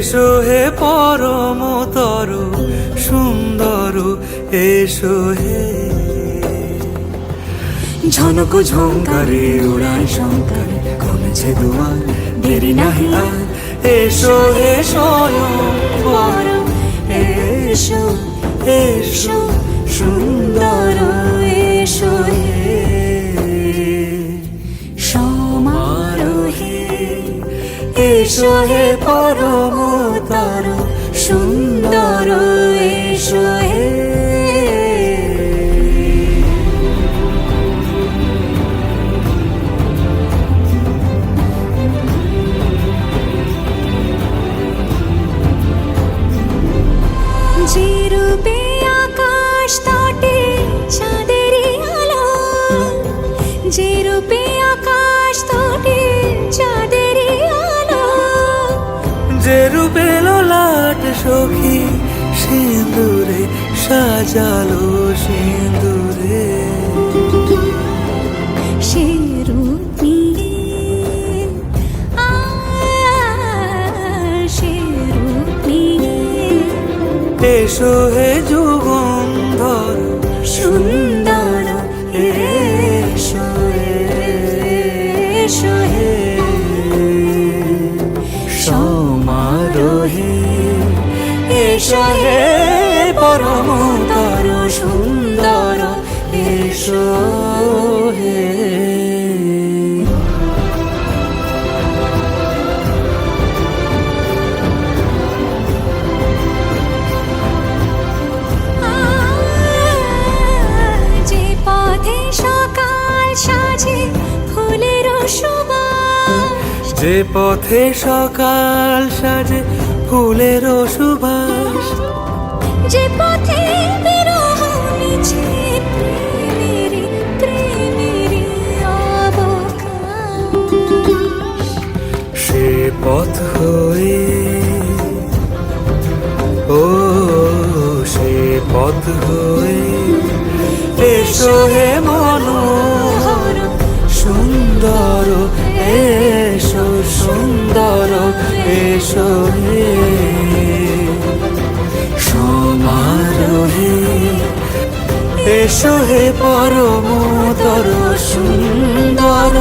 এসো হে পরমতর সুন্দর, এসো হে। ঝনক ঝঙ্কারে উড়ান শঙ্কারে কমেছে দুয়ার, দেরি নাহি আর। এসো হে স্বয়ং পরম, এসো এসো সুন্দর, এসো হে সমারোহে। এসো হে পরমতর সুন্দর, এসো হে। যে রূপে আকাশ তটে চাঁদেরই আলো, যে রূপে আকাশ তটে চাঁদেরই আলো, যে রূপে ললাট সখী সিঁদুরে সাজালো সিঁদুরে। সে রূপ নিয়ে, সে রূপ নিয়ে। এসো হে যুগন্ধর সুন্দর, এসো এসো হে সমারোহে। এসো হে পরমতর সুন্দর, এসো হে। যে পথে সকাল সাজে ফুলের সুবাস, যে পথে সকাল সাজে ফুলের সুবাস, যে পথে বিরহ মিছে প্রেমেরই প্রেমেরই অবকাশ। সে পথ হয়ে, ও সে পথ হয়ে। এসো হে মনোহর সুন্দর, এসো সুন্দর, এসো হে সমারোহে। এসো হে পরমতর সুন্দর,